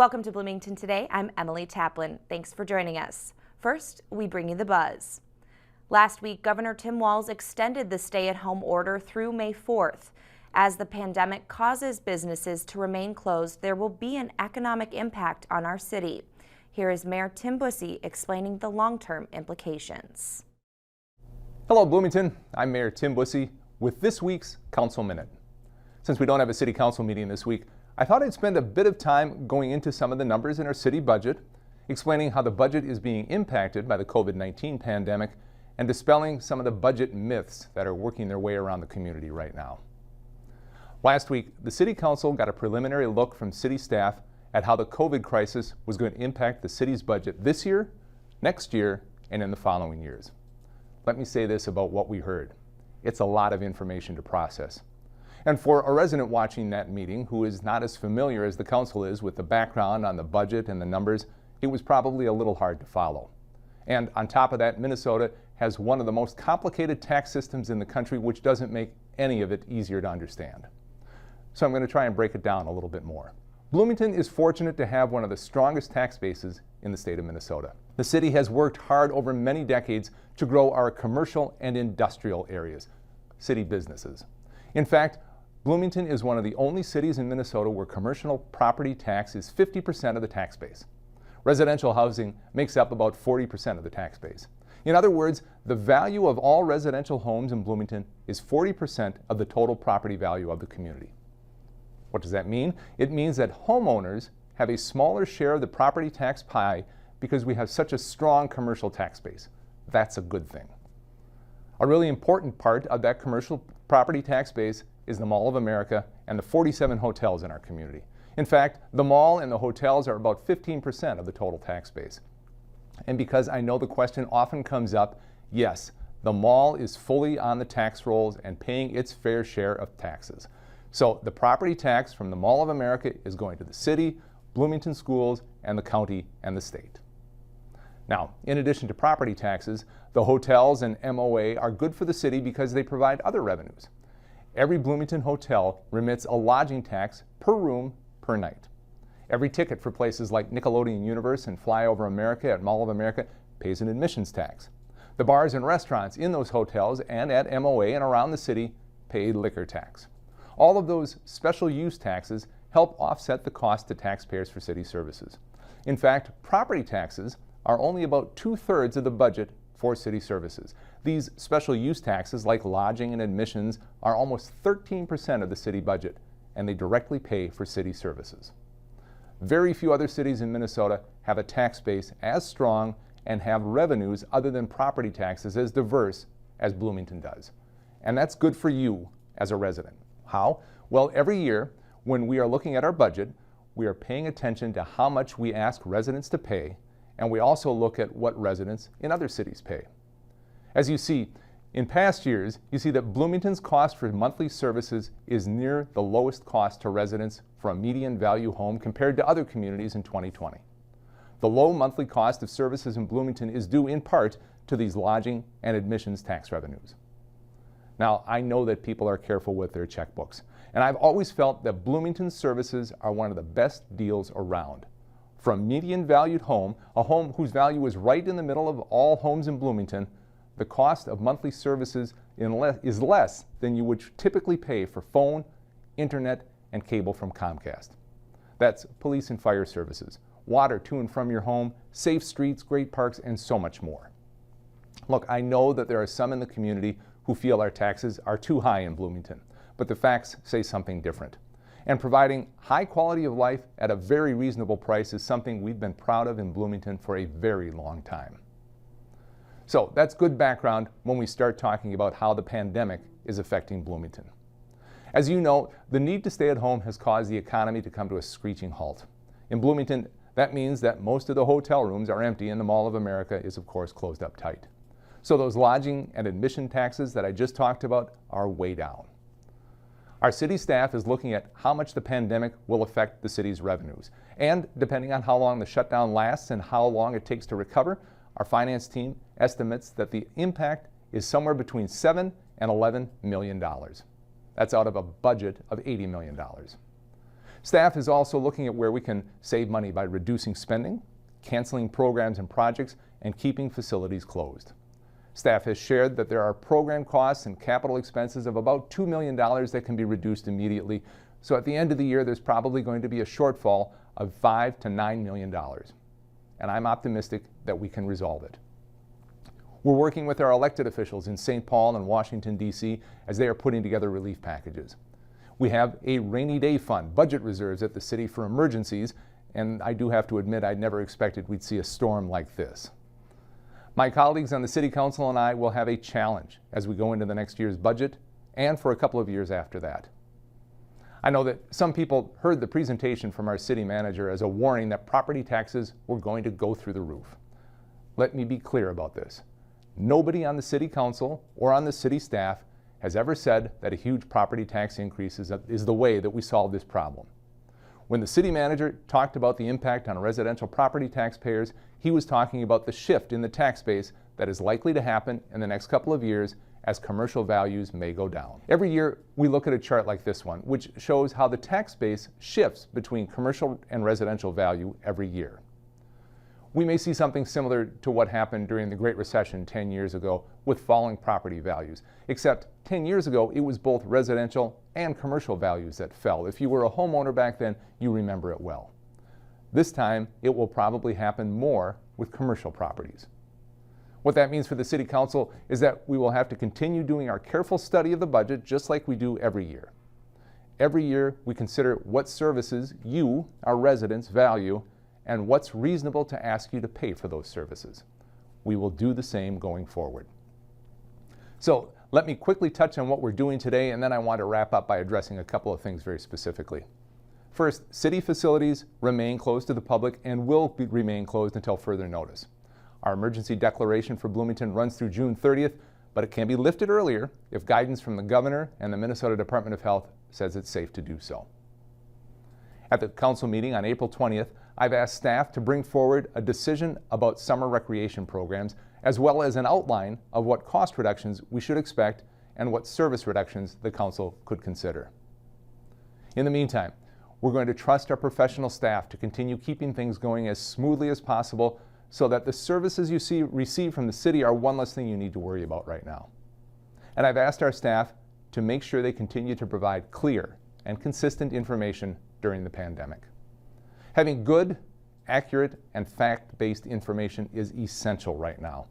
Welcome to Bloomington Today. I'm Emily Taplin. Thanks for joining us. First, we bring you the buzz. Last week, Governor Tim Walz extended the stay-at-home order through May 4th. As the pandemic causes businesses to remain closed, there will be an economic impact on our city. Here is Mayor Tim Busse explaining the long-term implications. Hello, Bloomington. I'm Mayor Tim Busse with this week's Council Minute. Since we don't have a City Council meeting this week, I thought I'd spend a bit of time going into some of the numbers in our city budget, explaining how the budget is being impacted by the COVID-19 pandemic, and dispelling some of the budget myths that are working their way around the community right now. Last week, the City Council got a preliminary look from city staff at how the COVID crisis was going to impact the city's budget this year, next year, and in the following years. Let me say this about what we heard. It's a lot of information to process. And for a resident watching that meeting who is not as familiar as the council is with the background on the budget and the numbers, it was probably a little hard to follow. And on top of that, Minnesota has one of the most complicated tax systems in the country, which doesn't make any of it easier to understand. So I'm going to try and break it down a little bit more. Bloomington is fortunate to have one of the strongest tax bases in the state of Minnesota. The city has worked hard over many decades to grow our commercial and industrial areas, city businesses. In fact, Bloomington is one of the only cities in Minnesota where commercial property tax is 50% of the tax base. Residential housing makes up about 40% of the tax base. In other words, the value of all residential homes in Bloomington is 40% of the total property value of the community. What does that mean? It means that homeowners have a smaller share of the property tax pie because we have such a strong commercial tax base. That's a good thing. A really important part of that commercial property tax base is the Mall of America and the 47 hotels in our community. In fact, the mall and the hotels are about 15% of the total tax base. And because I know the question often comes up, yes, the mall is fully on the tax rolls and paying its fair share of taxes. So the property tax from the Mall of America is going to the city, Bloomington schools, and the county and the state. Now, in addition to property taxes, the hotels and MOA are good for the city because they provide other revenues. Every Bloomington hotel remits a lodging tax per room per night. Every ticket for places like Nickelodeon Universe and Flyover America at Mall of America pays an admissions tax. The bars and restaurants in those hotels and at MOA and around the city pay liquor tax. All of those special use taxes help offset the cost to taxpayers for city services. In fact, property taxes are only about 2/3 of the budget for city services. These special use taxes, like lodging and admissions, are almost 13% of the city budget, and they directly pay for city services. Very few other cities in Minnesota have a tax base as strong and have revenues other than property taxes as diverse as Bloomington does. And that's good for you as a resident. How? Well, every year when we are looking at our budget, we are paying attention to how much we ask residents to pay, and we also look at what residents in other cities pay. As you see, in past years, you see that Bloomington's cost for monthly services is near the lowest cost to residents for a median value home compared to other communities in 2020. The low monthly cost of services in Bloomington is due in part to these lodging and admissions tax revenues. Now, I know that people are careful with their checkbooks, and I've always felt that Bloomington's services are one of the best deals around. For a median valued home, a home whose value is right in the middle of all homes in Bloomington, the cost of monthly services is less than you would typically pay for phone, internet, and cable from Comcast. That's police and fire services, water to and from your home, safe streets, great parks, and so much more. Look, I know that there are some in the community who feel our taxes are too high in Bloomington, but the facts say something different. And providing high quality of life at a very reasonable price is something we've been proud of in Bloomington for a very long time. So that's good background when we start talking about how the pandemic is affecting Bloomington. As you know, the need to stay at home has caused the economy to come to a screeching halt. In Bloomington, that means that most of the hotel rooms are empty and the Mall of America is of course closed up tight. So those lodging and admission taxes that I just talked about are way down. Our city staff is looking at how much the pandemic will affect the city's revenues. And depending on how long the shutdown lasts and how long it takes to recover, our finance team estimates that the impact is somewhere between $7 and $11 million. That's out of a budget of $80 million. Staff is also looking at where we can save money by reducing spending, canceling programs and projects, and keeping facilities closed. Staff has shared that there are program costs and capital expenses of about $2 million that can be reduced immediately. So at the end of the year, there's probably going to be a shortfall of $5 to $9 million. And I'm optimistic that we can resolve it. We're working with our elected officials in St. Paul and Washington, D.C. as they are putting together relief packages. We have a rainy day fund, budget reserves at the city for emergencies, and I do have to admit I never expected we'd see a storm like this. My colleagues on the City Council and I will have a challenge as we go into the next year's budget and for a couple of years after that. I know that some people heard the presentation from our city manager as a warning that property taxes were going to go through the roof. Let me be clear about this. Nobody on the City Council or on the city staff has ever said that a huge property tax increase is the way that we solve this problem. When the city manager talked about the impact on residential property taxpayers, he was talking about the shift in the tax base that is likely to happen in the next couple of years as commercial values may go down. Every year, we look at a chart like this one, which shows how the tax base shifts between commercial and residential value every year. We may see something similar to what happened during the Great Recession 10 years ago with falling property values, except 10 years ago it was both residential and commercial values that fell. If you were a homeowner back then, you remember it well. This time, it will probably happen more with commercial properties. What that means for the City Council is that we will have to continue doing our careful study of the budget just like we do every year. Every year, we consider what services you, our residents, value and what's reasonable to ask you to pay for those services. We will do the same going forward. So let me quickly touch on what we're doing today, and then I want to wrap up by addressing a couple of things very specifically. First, city facilities remain closed to the public and will remain closed until further notice. Our emergency declaration for Bloomington runs through June 30th, but it can be lifted earlier if guidance from the governor and the Minnesota Department of Health says it's safe to do so. At the council meeting on April 20th, I've asked staff to bring forward a decision about summer recreation programs, as well as an outline of what cost reductions we should expect and what service reductions the council could consider. In the meantime, we're going to trust our professional staff to continue keeping things going as smoothly as possible so that the services you receive from the city are one less thing you need to worry about right now. And I've asked our staff to make sure they continue to provide clear and consistent information during the pandemic. Having good, accurate, and fact-based information is essential right now.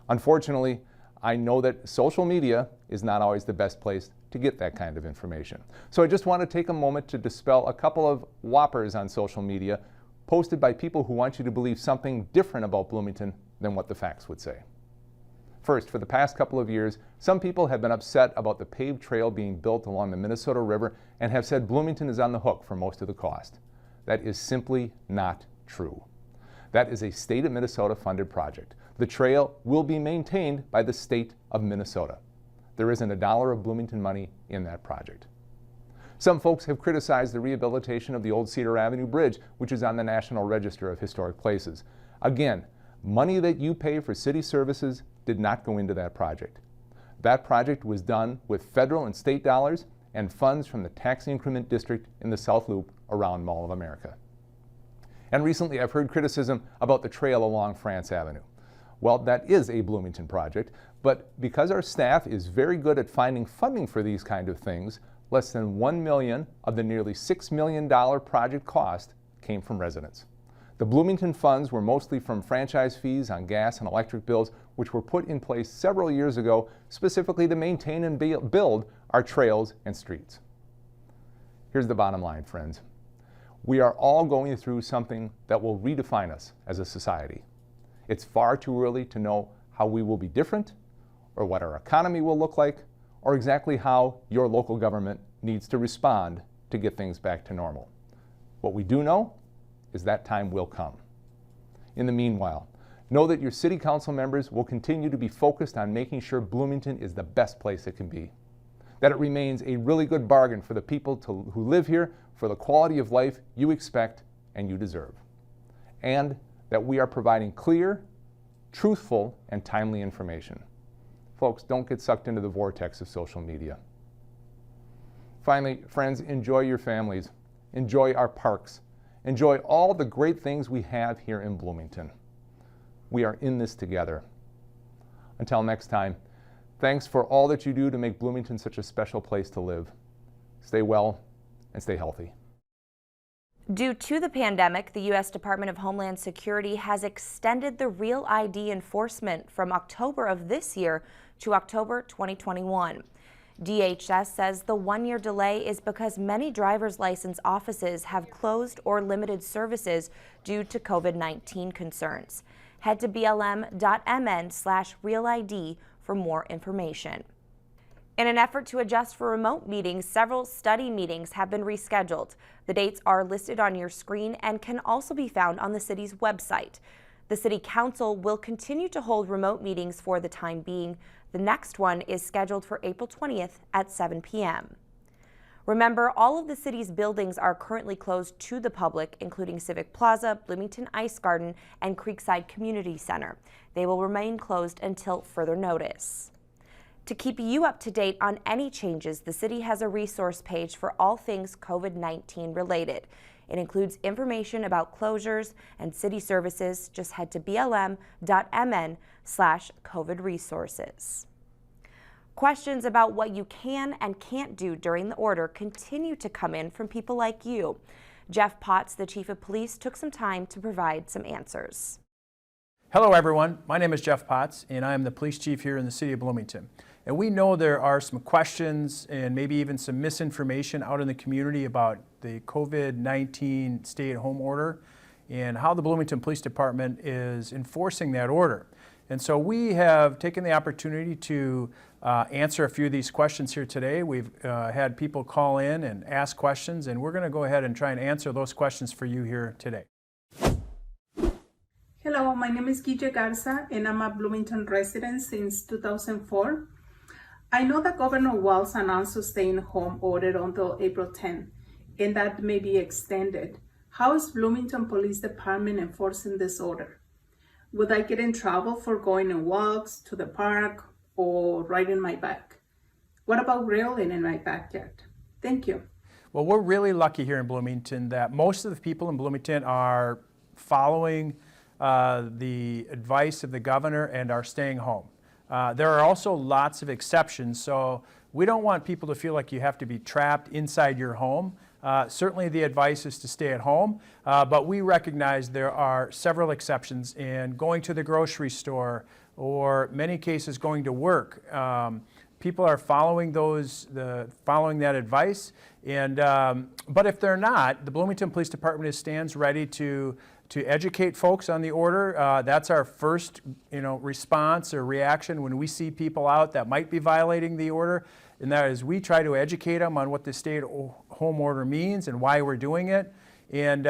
Unfortunately, I know that social media is not always the best place to get that kind of information. So I just want to take a moment to dispel a couple of whoppers on social media posted by people who want you to believe something different about Bloomington than what the facts would say. First, for the past couple of years, some people have been upset about the paved trail being built along the Minnesota River and have said Bloomington is on the hook for most of the cost. That is simply not true. That is a state of Minnesota funded project. The trail will be maintained by the state of Minnesota. There isn't a dollar of Bloomington money in that project. Some folks have criticized the rehabilitation of the old Cedar Avenue Bridge, which is on the National Register of Historic Places. Again, money that you pay for city services did not go into that project. That project was done with federal and state dollars and funds from the tax increment district in the South Loop around Mall of America. And recently I've heard criticism about the trail along France Avenue. Well, that is a Bloomington project, but because our staff is very good at finding funding for these kind of things, less than $1 million of the nearly $6 million project cost came from residents. The Bloomington funds were mostly from franchise fees on gas and electric bills, which were put in place several years ago specifically to maintain and build our trails and streets. Here's the bottom line, friends. We are all going through something that will redefine us as a society. It's far too early to know how we will be different, or what our economy will look like, or exactly how your local government needs to respond to get things back to normal. What we do know is that time will come. In the meanwhile, know that your city council members will continue to be focused on making sure Bloomington is the best place it can be, that it remains a really good bargain for the people who live here, for the quality of life you expect and you deserve, and that we are providing clear, truthful, and timely information. Folks, don't get sucked into the vortex of social media. Finally, friends, enjoy your families. enjoy our parks, enjoy all the great things we have here in Bloomington. We are in this together. Until next time, thanks for all that you do to make Bloomington such a special place to live. Stay well and stay healthy. Due to the pandemic, the U.S. Department of Homeland Security has extended the Real ID enforcement from October of this year to October 2021. DHS says the one-year delay is because many driver's license offices have closed or limited services due to COVID-19 concerns. Head to blm.mn/realid for more information. In an effort to adjust for remote meetings, several study meetings have been rescheduled. The dates are listed on your screen and can also be found on the city's website. The City Council will continue to hold remote meetings for the time being. The next one is scheduled for April 20th at 7 p.m. Remember, all of the city's buildings are currently closed to the public, including Civic Plaza, Bloomington Ice Garden, and Creekside Community Center. They will remain closed until further notice. To keep you up to date on any changes, the city has a resource page for all things COVID-19 related. It includes information about closures and city services. Just head to blm.mn/COVID resources. Questions about what you can and can't do during the order continue to come in from people like you. Jeff Potts, the Chief of Police, took some time to provide some answers. Hello everyone, my name is Jeff Potts and I am the police chief here in the city of Bloomington. And we know there are some questions and maybe even some misinformation out in the community about the COVID-19 stay-at-home order and how the Bloomington Police Department is enforcing that order. And so we have taken the opportunity to answer a few of these questions here today. We've had people call in and ask questions, and we're going to go ahead and try and answer those questions for you here today. Hello, my name is Guille Garza and I'm a Bloomington resident since 2004. I know that Governor Walz announced a stay-at-home order until April 10, and that may be extended. How is Bloomington Police Department enforcing this order? Would I get in trouble for going on walks to the park or riding my bike? What about railing in my backyard? Thank you. Well, we're really lucky here in Bloomington that most of the people in Bloomington are following the advice of the governor and are staying home. There are also lots of exceptions, so we don't want people to feel like you have to be trapped inside your home. Certainly the advice is to stay at home, but we recognize there are several exceptions in going to the grocery store or many cases going to work. People are following that advice, and but if they're not, the Bloomington Police Department stands ready to educate folks on the order. That's our first response or reaction when we see people out that might be violating the order, and that is we try to educate them on what the stay-at-home order means and why we're doing it. And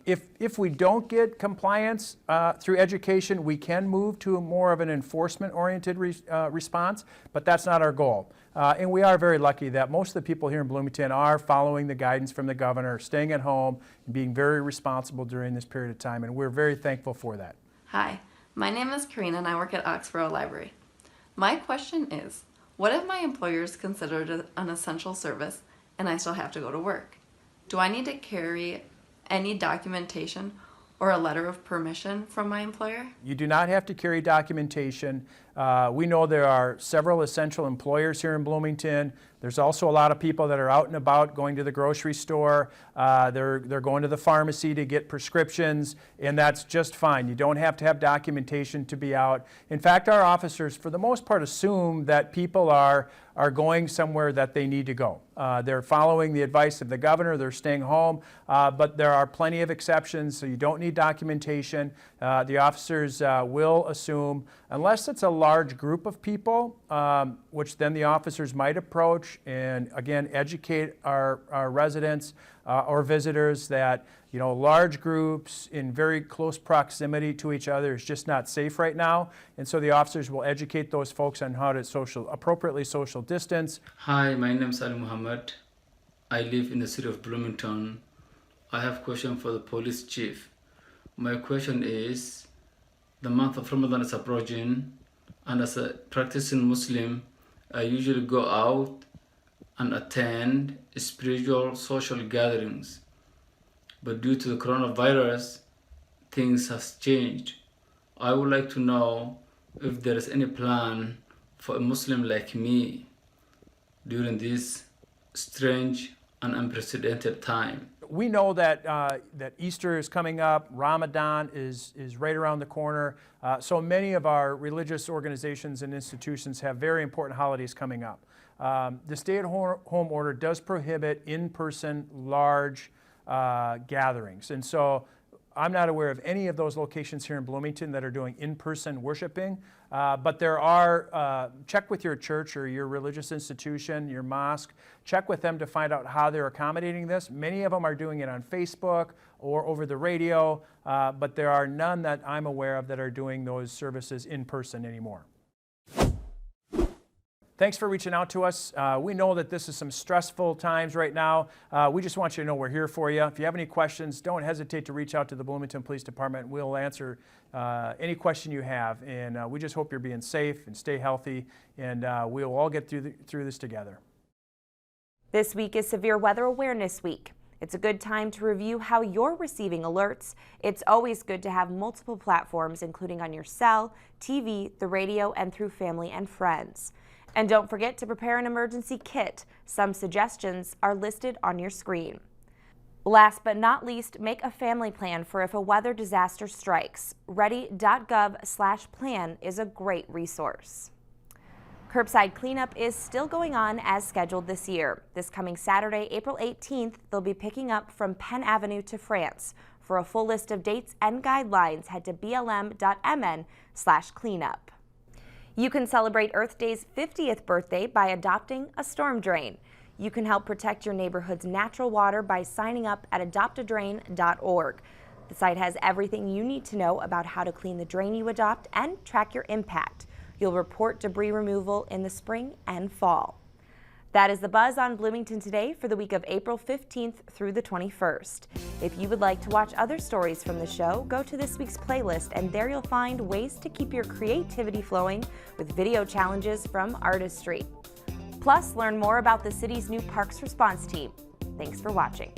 if we don't get compliance through education, we can move to a more of an enforcement-oriented response, but that's not our goal. And we are very lucky that most of the people here in Bloomington are following the guidance from the governor, staying at home, and being very responsible during this period of time, and we're very thankful for that. Hi, my name is Karina and I work at Oxborough Library. My question is, what if my employer is considered an essential service and I still have to go to work? Do I need to carry any documentation or a letter of permission from my employer? You do not have to carry documentation. We know there are several essential employers here in Bloomington. There's also a lot of people that are out and about going to the grocery store. They're going to the pharmacy to get prescriptions, and that's just fine. You don't have to have documentation to be out. In fact, our officers, for the most part, assume that people are going somewhere that they need to go. They're following the advice of the governor. They're staying home, but there are plenty of exceptions, so you don't need documentation. The officers will assume, unless it's a large group of people, which then the officers might approach and again educate our residents or visitors that large groups in very close proximity to each other is just not safe right now, and so the officers will educate those folks on how to appropriately social distance. Hi, my name is Ali Muhammad. I live in the city of Bloomington. I have a question for the police chief. My question is, the month of Ramadan is approaching, and as a practicing Muslim, I usually go out and attend spiritual social gatherings. but due to the coronavirus, things has changed. I would like to know if there is any plan for a Muslim like me during this strange and unprecedented time. We know that that Easter is coming up, Ramadan is right around the corner, so many of our religious organizations and institutions have very important holidays coming up. The stay-at-home order does prohibit in-person large gatherings, and so I'm not aware of any of those locations here in Bloomington that are doing in-person worshiping, but there are, check with your church or your religious institution, your mosque, check with them to find out how they're accommodating this. Many of them are doing it on Facebook or over the radio, but there are none that I'm aware of that are doing those services in person anymore. Thanks for reaching out to us. We know that this is some stressful times right now. We just want you to know we're here for you. If you have any questions, don't hesitate to reach out to the Bloomington Police Department. We'll answer any question you have. And we just hope you're being safe and stay healthy. And we'll all get through this together. This week is Severe Weather Awareness Week. It's a good time to review how you're receiving alerts. It's always good to have multiple platforms, including on your cell, TV, the radio, and through family and friends. And don't forget to prepare an emergency kit. Some suggestions are listed on your screen. Last but not least, make a family plan for if a weather disaster strikes. Ready.gov/plan is a great resource. Curbside cleanup is still going on as scheduled this year. This coming Saturday, April 18th, they'll be picking up from Penn Avenue to France. For a full list of dates and guidelines, head to blm.mn/cleanup. You can celebrate Earth Day's 50th birthday by adopting a storm drain. You can help protect your neighborhood's natural water by signing up at adoptadrain.org. The site has everything you need to know about how to clean the drain you adopt and track your impact. You'll report debris removal in the spring and fall. That is the buzz on Bloomington Today for the week of April 15th through the 21st. If you would like to watch other stories from the show, go to this week's playlist and there you'll find ways to keep your creativity flowing with video challenges from Artistry. Plus, learn more about the city's new Parks Response Team. Thanks for watching.